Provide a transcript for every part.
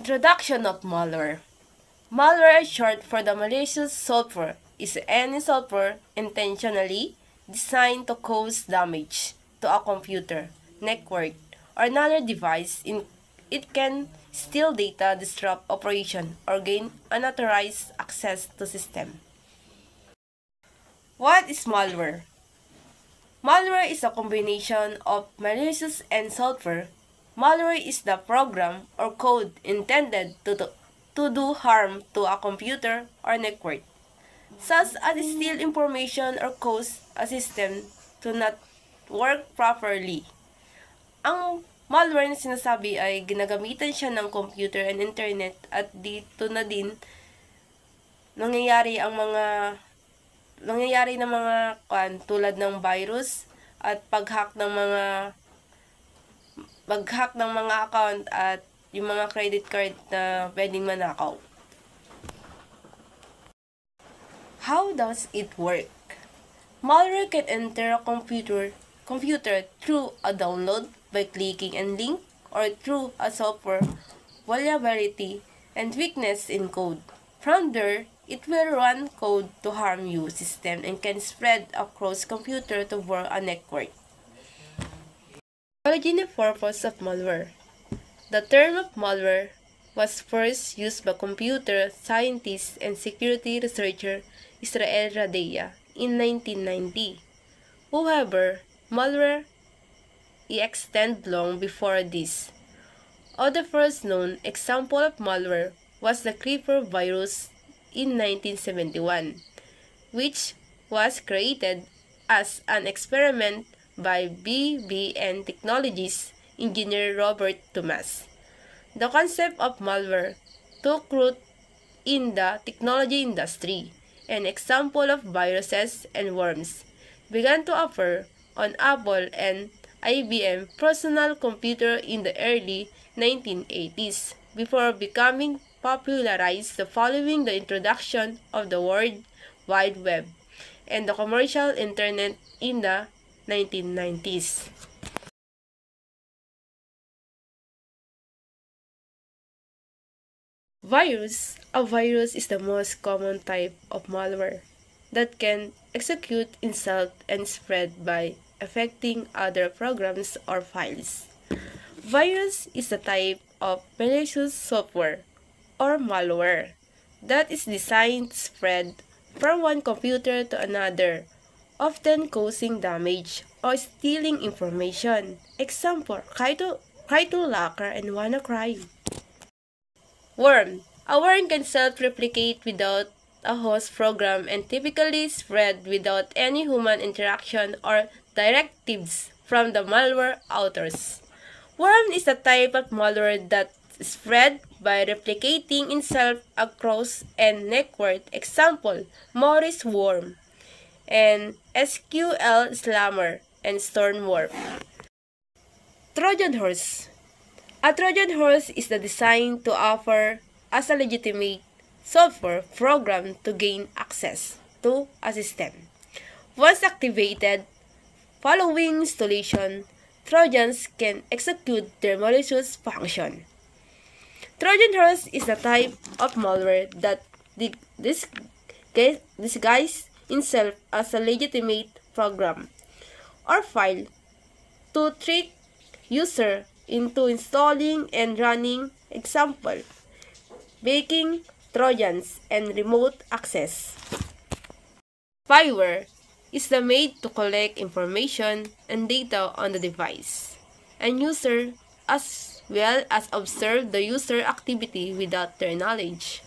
Introduction of malware. Malware, short for the malicious software, is any software intentionally designed to cause damage to a computer, network, or another device. It can steal data, disrupt operation, or gain unauthorized access to system. What is malware? Malware is a combination of malicious and software. Malware is the program or code intended to do harm to a computer or network, such as steal information or cause a system to not work properly. Ang malware na sinasabi ay ginagamitan siya ng computer and internet at dito na din nangyayari ng mga tulad ng virus at pag-hack ng mga account at yung mga credit card na pwedeng manakaw. How does it work? Malware can enter a computer through a download by clicking a link or through a software vulnerability and weakness in code. From there, it will run code to harm your system and can spread across computer to work a network. Origin and purpose of malware. The term of malware was first used by computer scientist and security researcher Israel Radeya in 1990. However, malware extended long before this. The first known example of malware was the Creeper virus in 1971, which was created as an experiment by BBN Technologies engineer Robert Thomas. The concept of malware took root in the technology industry. An example of viruses and worms began to appear on Apple and IBM personal computer in the early 1980s before becoming popularized following the introduction of the World Wide Web and the commercial internet in the 1990s. Virus. A virus is the most common type of malware that can execute itself and spread by affecting other programs or files. Virus is a type of malicious software or malware that is designed to spread from one computer to another, often causing damage or stealing information. Example, CryptoLocker and WannaCry. Worm. A worm can self-replicate without a host program and typically spread without any human interaction or directives from the malware authors. Worm is a type of malware that spread by replicating itself across a network. Example, Morris worm and SQL Slammer and Stormwarp. Trojan horse. A Trojan horse is the design to offer as a legitimate software program to gain access to a system. Once activated, following installation, Trojans can execute their malicious function. Trojan horse is a type of malware that disguises itself as a legitimate program or file to trick user into installing and running. Example, baking Trojans and remote access. Spyware is the made to collect information and data on the device and user as well as observe the user activity without their knowledge.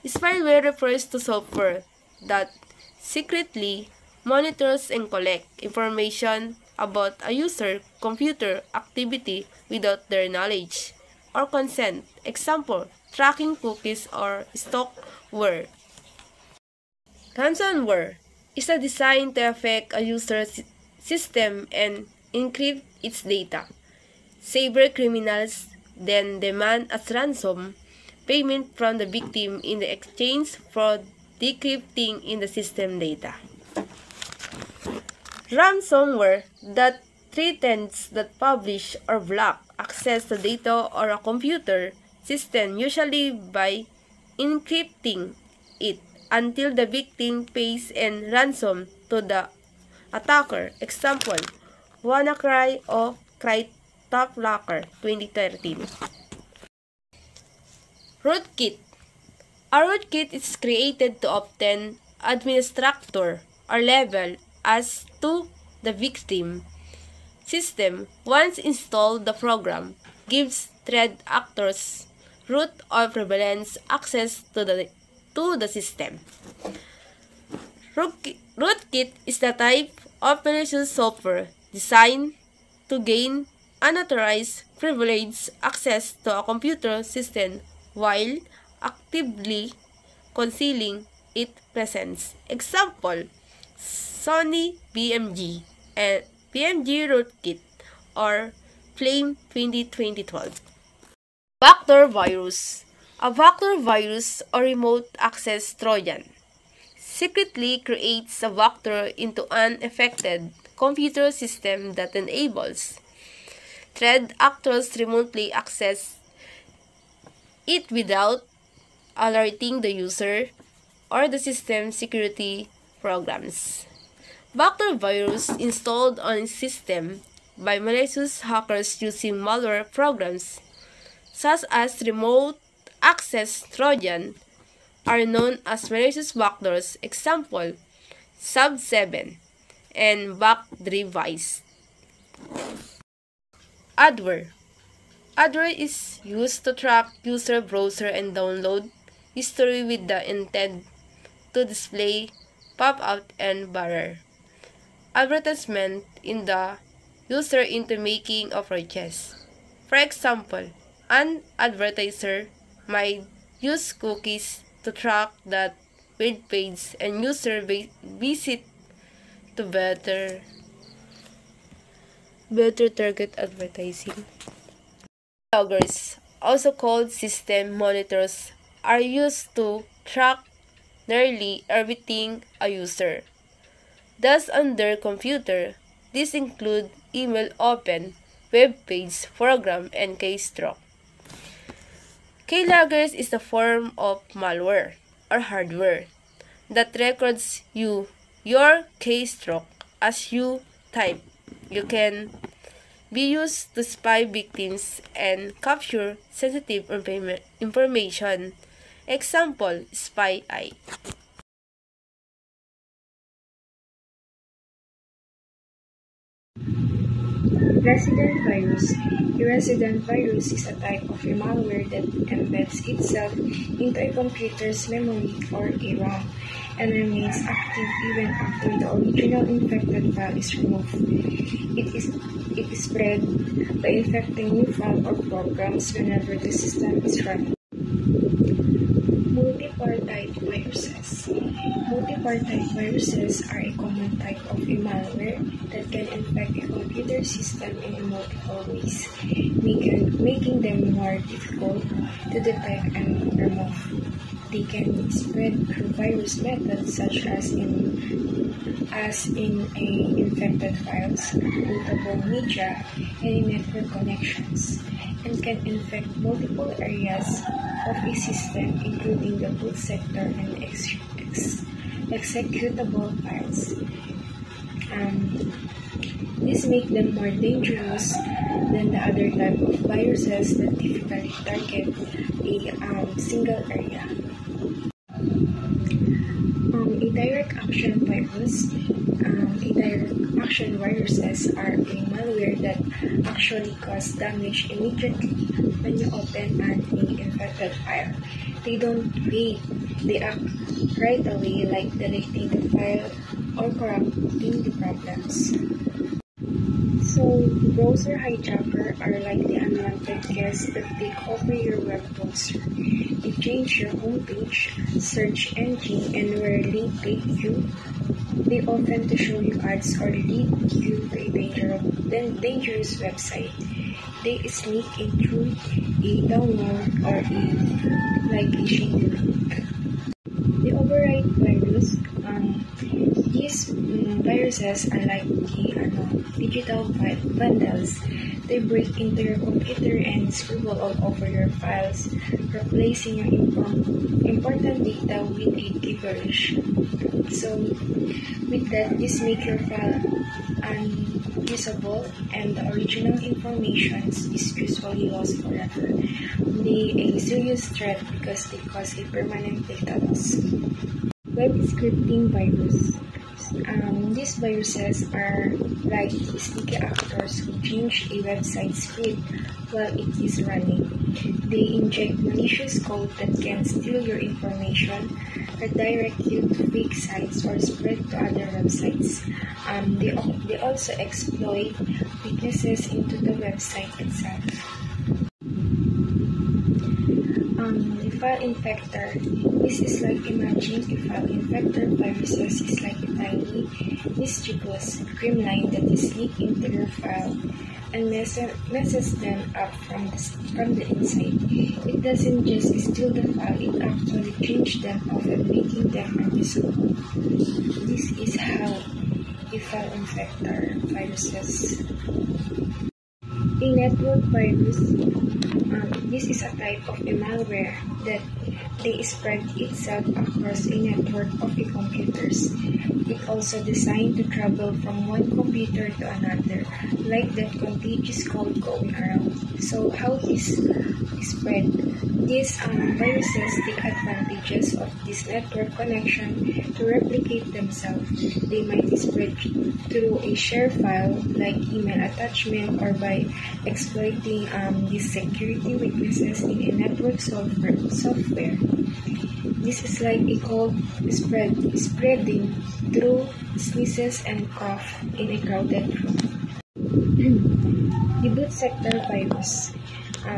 Spyware refers to software that secretly monitors and collects information about a user computer activity without their knowledge or consent. Example, tracking cookies or stalkware. Ransomware is a design to affect a user's system and encrypt its data. Cybercriminals then demand as ransom payment from the victim in the exchange for decrypting in the system data. Ransomware that threatens that publish or block access to data or a computer system, usually by encrypting it until the victim pays a ransom to the attacker. Example, WannaCry o CryptoLocker 2013. Rootkit. A rootkit is created to obtain administrator or level as to the victim system. Once installed, the program gives threat actors root or prevalence access to the system. Rootkit is the type of malicious software designed to gain unauthorized privileged access to a computer system while actively concealing its presence. Example, Sony BMG and BMG Rootkit or Flame 2012. Backdoor virus. A backdoor virus or remote access Trojan secretly creates a backdoor into an affected computer system that enables threat actors remotely access it without alerting the user or the system security programs. Backdoor virus installed on a system by malicious hackers using malware programs such as remote access Trojan are known as malicious backdoors. Example, Sub7 and Backdrivice. Adware. Adware is used to track user browser and download history with the intent to display pop-out and banner advertisement in the user into making a purchase. For example, an advertiser might use cookies to track that web page and user visit to better target advertising. Loggers, also called system monitors, are used to track nearly everything a user does on their computer. These include email open, web page, program, and keystroke. Keyloggers is a form of malware or hardware that records your keystroke as you type. You can be used to spy victims and capture sensitive information. Example, SpyEye. Resident virus. A resident virus is a type of a malware that embeds itself into a computer's memory or a ROM and remains active even after the original infected file is removed. It is spread by infecting new files or programs whenever the system is running. Multipartite viruses. Multipartite viruses are a common type of a malware that can infect a computer system in multiple ways, making them more difficult to detect and remove. They can be spread through virus methods such as in infected files, bootable media, and network connections, and can infect multiple areas of a system, including the boot sector and executable files. This makes them more dangerous than the other type of viruses that typically target a single area. A direct action virus. Direct action viruses are a malware that actually cause damage immediately when you open an infected file. They don't wait, they act right away, like deleting the file or correcting the problems. So, browser hijackers are like the unwanted guests that take over your web browser. They change your homepage, search engine, and where link take you. They often to show you ads or lead you to a dangerous website. They sneak in through a download or a shady link. The override virus. These viruses are like the digital vandals. They break into your computer and scribble all over your files, replacing your important data with a gibberish. So, with that, this makes your file unusable, and the original information is usually lost forever. They are a serious threat because they cause a permanent data loss. Web scripting virus. These viruses are like sneaky actors who change a website script while it is running. They inject malicious code that can steal your information, redirect you to fake sites, or spread to other websites. They also exploit weaknesses into the website itself. The file infector. This is like imagine a file infector viruses is like a tiny, mischievous gremlin that is sneak into your file and messes them up from the inside. It doesn't just steal the file, it actually changes them, often making them unusable. This is how a file infector viruses. A network virus. This is a type of a malware that they spread itself across a network of computers. It also designed to travel from one computer to another, like that contagious code going around. So how this spread? These viruses take advantages of this network connection to replicate themselves. They might spread through a shared file like email attachment or by exploiting these security weaknesses in a network software. This is like a cold spreading through sneezes and cough in a crowded room. The boot sector virus.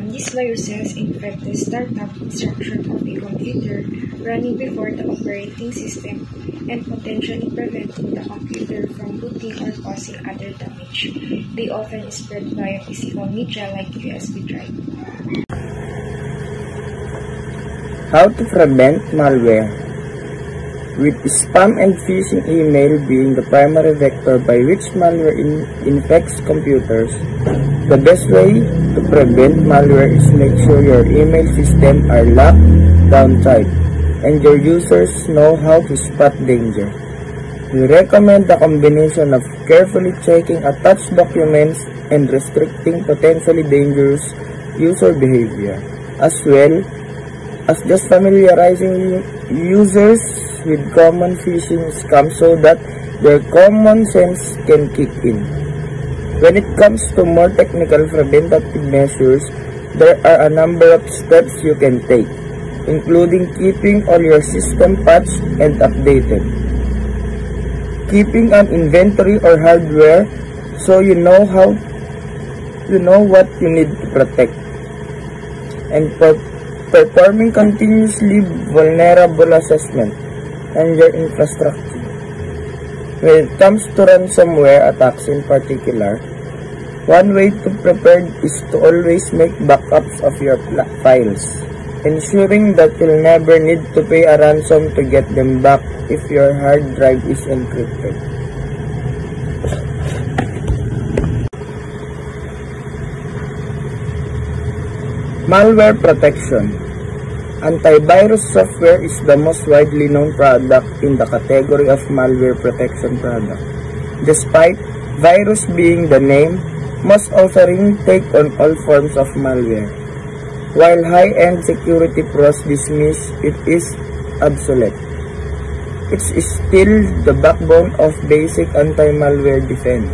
These viruses infect the startup instruction of a computer running before the operating system and potentially preventing the computer from booting or causing other damage. They often spread via physical media like USB drive. How to prevent malware? With spam and phishing email being the primary vector by which malware infects computers, the best way to prevent malware is make sure your email system are locked down tight and your users know how to spot danger. We recommend the combination of carefully checking attached documents and restricting potentially dangerous user behavior, as well as just familiarizing users with common phishing scams so that their common sense can kick in. When it comes to more technical preventative measures, there are a number of steps you can take, including keeping all your system patched and updated, keeping an inventory or hardware so you know what you need to protect, and performing continuously vulnerable assessment and your infrastructure. When it comes to ransomware attacks in particular, one way to prepare is to always make backups of your files, ensuring that you'll never need to pay a ransom to get them back if your hard drive is encrypted. Malware protection. Antivirus software is the most widely known product in the category of malware protection product. Despite virus being the name, most offerings take on all forms of malware. While high-end security pros dismiss it is obsolete, it's still the backbone of basic anti-malware defense.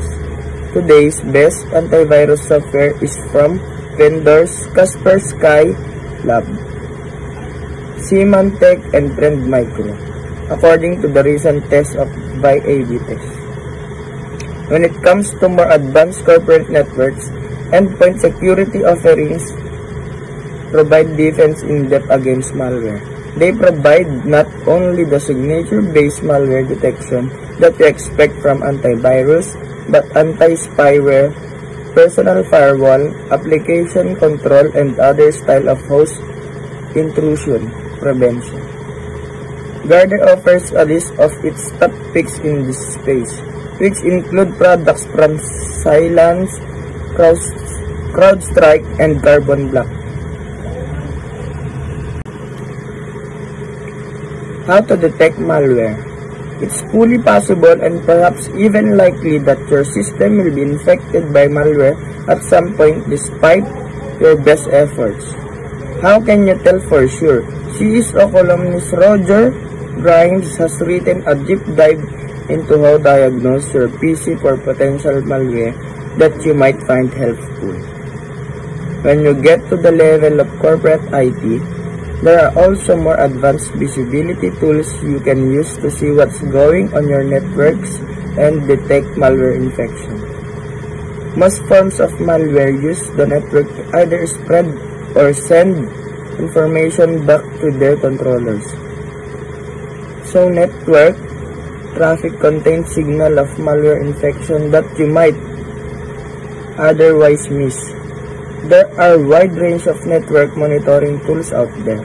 Today's best antivirus software is from vendors Kaspersky Lab, Symantec, and Trend Micro, according to the recent test by A/B Test. When it comes to more advanced corporate networks, endpoint security offerings provide defense in depth against malware. They provide not only the signature-based malware detection that you expect from antivirus, but anti-spyware, personal firewall, application control, and other style of host intrusion prevention. Gartner offers a list of its top picks in this space, which include products from Cylance, CrowdStrike, and Carbon Black. How to detect malware? It's fully possible and perhaps even likely that your system will be infected by malware at some point despite your best efforts. How can you tell for sure? CISO columnist Roger Grimes has written a deep dive into how to diagnose your PC for potential malware that you might find helpful. When you get to the level of corporate IT, there are also more advanced visibility tools you can use to see what's going on your networks and detect malware infection. Most forms of malware use the network to either spread or send information back to their controllers. So network traffic contains signal of malware infection that you might otherwise miss. There are a wide range of network monitoring tools out there,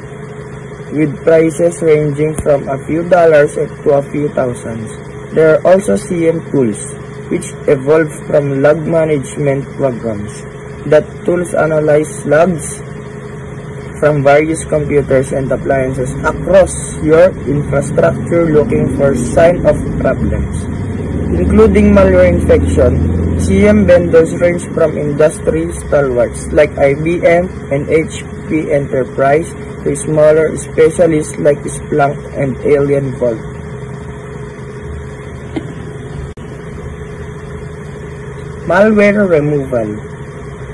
with prices ranging from a few dollars to a few thousands. There are also CM tools, which evolved from log management programs. That tools analyze logs from various computers and appliances across your infrastructure looking for signs of problems, including malware infection. CM vendors range from industry stalwarts like IBM and HP Enterprise to smaller specialists like Splunk and Alien Vault. Malware removal.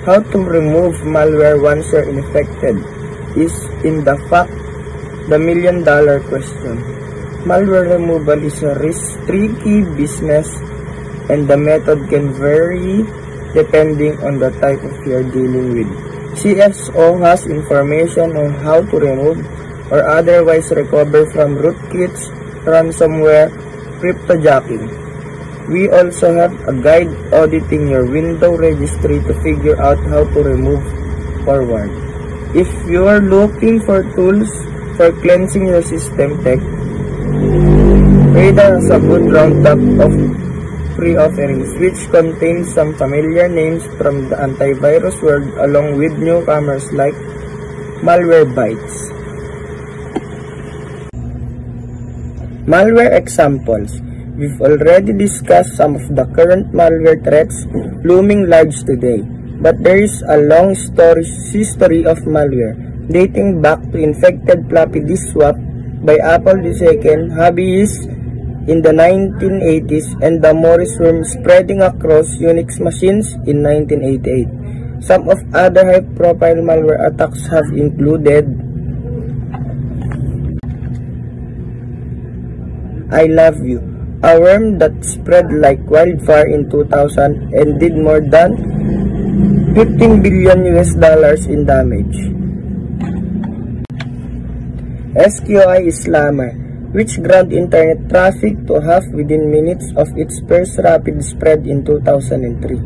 How to remove malware once you're infected is in the fact the million-dollar question. Malware removal is a tricky business, and the method can vary depending on the type of you're dealing with. CSO has information on how to remove or otherwise recover from rootkits, ransomware, cryptojacking. We also have a guide auditing your Windows registry to figure out how to remove forward. If you are looking for tools for cleansing your system tech, Radar has a good roundup of free offerings, which contains some familiar names from the antivirus world along with newcomers like Malwarebytes. Malware examples. We've already discussed some of the current malware threats looming large today, but there is a long history of malware dating back to infected floppy disk swap by Apple II hobbyists in the 1980s and the Morris worm spreading across Unix machines in 1988. Some of other high-profile malware attacks have included I Love You, a worm that spread like wildfire in 2000 and did more than $15 billion in damage. SQI Slammer, which ground internet traffic to half within minutes of its first rapid spread in 2003.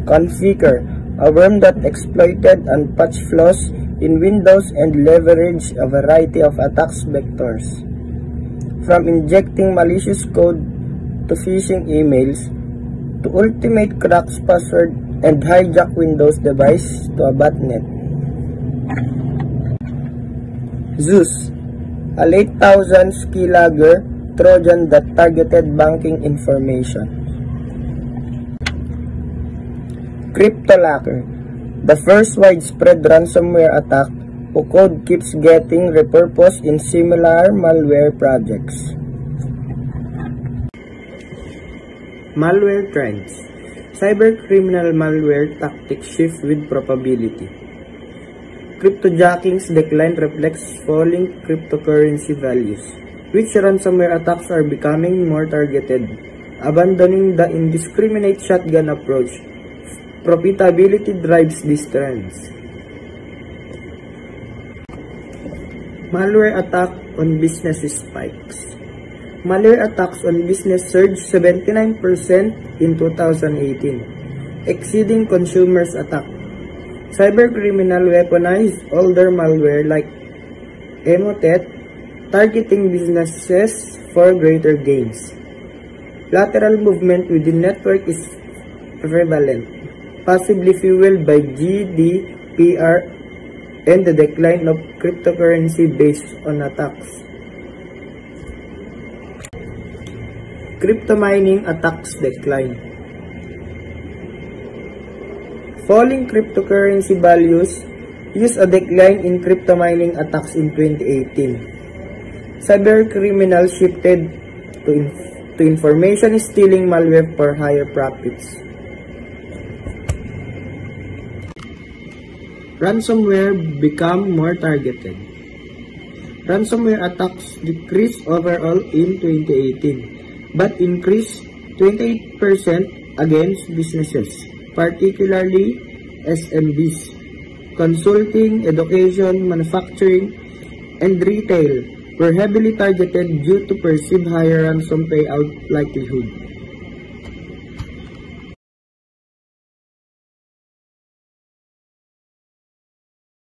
Conficker, a worm that exploited unpatched flaws in Windows and leveraged a variety of attacks vectors, from injecting malicious code to phishing emails to ultimate cracks password and hijack Windows device to a botnet. Zeus, a late 2000s keylogger Trojan that targeted banking information. CryptoLocker, the first widespread ransomware attack whose code keeps getting repurposed in similar malware projects. Malware trends. Cybercriminal malware tactics shift with probability. Cryptojacking's decline reflects falling cryptocurrency values, which ransomware attacks are becoming more targeted, abandoning the indiscriminate shotgun approach. Profitability drives these trends. Malware attack on business spikes. Malware attacks on business surged 79% in 2018, exceeding consumers' attack. Cybercriminal weaponized older malware like Emotet, targeting businesses for greater gains. Lateral movement within network is prevalent, possibly fueled by GDPR and the decline of cryptocurrency based on attacks. Crypto mining attacks decline. Falling cryptocurrency values used a decline in crypto mining attacks in 2018. Cybercriminals shifted to information stealing malware for higher profits. Ransomware become more targeted. Ransomware attacks decreased overall in 2018, but increased 28% against businesses, particularly SMBs. Consulting, education, manufacturing, and retail were heavily targeted due to perceived higher ransom payout likelihood.